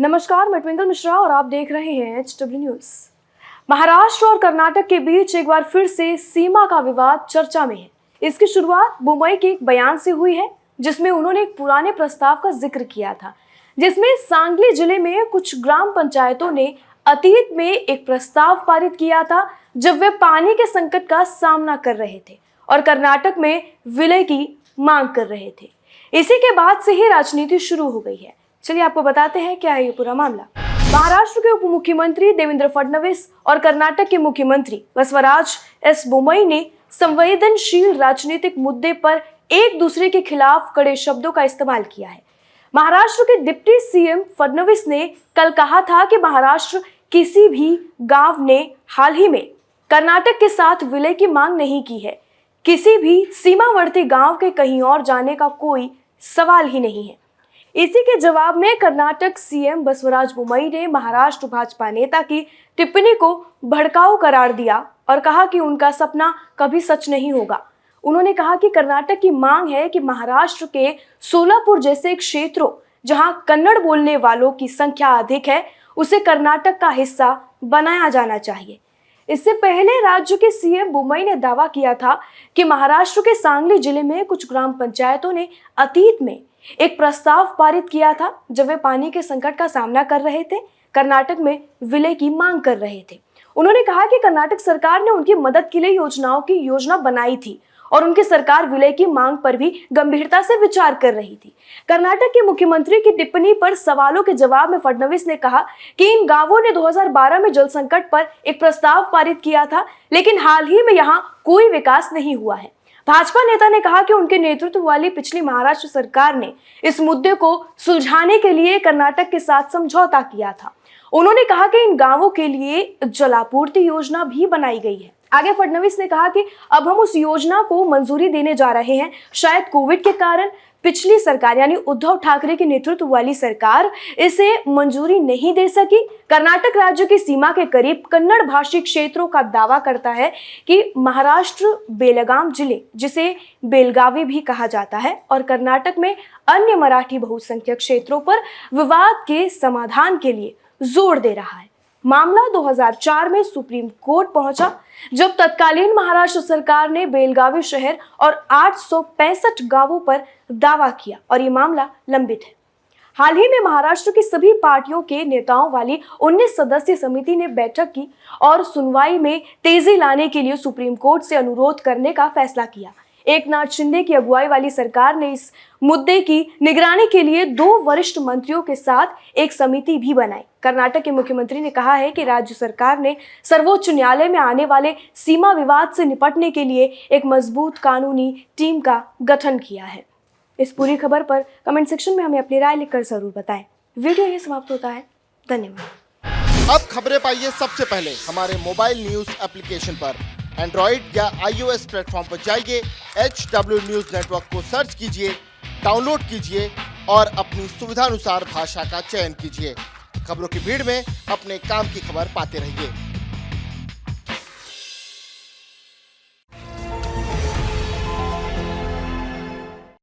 नमस्कार, मैं ट्विंकल मिश्रा और आप देख रहे हैं HW न्यूज। महाराष्ट्र और कर्नाटक के बीच एक बार फिर से सीमा का विवाद चर्चा में है। इसकी शुरुआत बुमई के एक बयान से हुई है, जिसमें उन्होंने एक पुराने प्रस्ताव का जिक्र किया था, जिसमें सांगली जिले में कुछ ग्राम पंचायतों ने अतीत में एक प्रस्ताव पारित किया था जब वे पानी के संकट का सामना कर रहे थे और कर्नाटक में विलय की मांग कर रहे थे। इसी के बाद से ही राजनीति शुरू हो गई है। चलिए आपको बताते हैं क्या है ये पूरा मामला। महाराष्ट्र के उप मुख्यमंत्री देवेंद्र फडणवीस और कर्नाटक के मुख्यमंत्री बसवराज एस बोमई ने संवेदनशील राजनीतिक मुद्दे पर एक दूसरे के खिलाफ कड़े शब्दों का इस्तेमाल किया है। महाराष्ट्र के डिप्टी सीएम फडणवीस ने कल कहा था कि महाराष्ट्र किसी भी गांव ने हाल ही में कर्नाटक के साथ विलय की मांग नहीं की है। किसी भी सीमावर्ती गांव के कहीं और जाने का कोई सवाल ही नहीं है। इसी के जवाब में कर्नाटक सीएम बसवराज बोमई ने महाराष्ट्र भाजपा नेता की टिप्पणी को भड़काऊ करार दिया और कहा कि उनका सपना कभी सच नहीं होगा। उन्होंने कहा कि कर्नाटक की मांग है कि महाराष्ट्र के सोलापुर जैसे क्षेत्रों जहां कन्नड़ बोलने वालों की संख्या अधिक है, उसे कर्नाटक का हिस्सा बनाया जाना चाहिए। इससे पहले राज्य के सीएम बोमई ने दावा किया था कि महाराष्ट्र के सांगली जिले में कुछ ग्राम पंचायतों ने अतीत में एक प्रस्ताव पारित किया था जब वे पानी के संकट का सामना कर रहे थे, कर्नाटक में विलय की मांग कर रहे थे। उन्होंने कहा कि कर्नाटक सरकार ने उनकी मदद के लिए योजनाओं की योजना बनाई थी और उनकी सरकार विलय की मांग पर भी गंभीरता से विचार कर रही थी। कर्नाटक के मुख्यमंत्री की टिप्पणी पर सवालों के जवाब में फडणवीस ने कहा कि इन गांवों ने 2012 में जल संकट पर एक प्रस्ताव पारित किया था, लेकिन हाल ही में यहाँ कोई विकास नहीं हुआ है। भाजपा नेता ने कहा कि उनके नेतृत्व वाली पिछली महाराष्ट्र सरकार ने इस मुद्दे को सुलझाने के लिए कर्नाटक के साथ समझौता किया था। उन्होंने कहा कि इन गांवों के लिए जलापूर्ति योजना भी बनाई गई है। आगे फडणवीस ने कहा कि अब हम उस योजना को मंजूरी देने जा रहे हैं। शायद कोविड के कारण पिछली सरकार यानी उद्धव ठाकरे के नेतृत्व वाली सरकार इसे मंजूरी नहीं दे सकी। कर्नाटक राज्य की सीमा के करीब कन्नड़ भाषी क्षेत्रों का दावा करता है कि महाराष्ट्र बेलगाम जिले, जिसे बेलगावी भी कहा जाता है, और कर्नाटक में अन्य मराठी बहुसंख्यक क्षेत्रों पर विवाद के समाधान के लिए जोर दे रहा है। मामला 2004 में सुप्रीम कोर्ट पहुंचा, जब तत्कालीन महाराष्ट्र सरकार ने बेलगावी शहर और 865 गांवों पर दावा किया और ये मामला लंबित है। हाल ही में महाराष्ट्र की सभी पार्टियों के नेताओं वाली 19 सदस्यीय समिति ने बैठक की और सुनवाई में तेजी लाने के लिए सुप्रीम कोर्ट से अनुरोध करने का फैसला किया। एकनाथ शिंदे की अगुवाई वाली सरकार ने इस मुद्दे की निगरानी के लिए 2 वरिष्ठ मंत्रियों के साथ एक समिति भी बनाई। कर्नाटक के मुख्यमंत्री ने कहा है कि राज्य सरकार ने सर्वोच्च न्यायालय में आने वाले सीमा विवाद से निपटने के लिए एक मजबूत कानूनी टीम का गठन किया है। इस पूरी खबर पर कमेंट सेक्शन में हमें अपनी राय लिखकर जरूर बताएं। वीडियो यही समाप्त होता है। धन्यवाद। अब खबरें पाइए सबसे पहले हमारे मोबाइल न्यूज एप्लीकेशन पर। एंड्रॉइड या iOS प्लेटफॉर्म पर जाइए, HW न्यूज नेटवर्क को सर्च कीजिए, डाउनलोड कीजिए और अपनी सुविधानुसार भाषा का चयन कीजिए। खबरों की भीड़ में अपने काम की खबर पाते रहिए।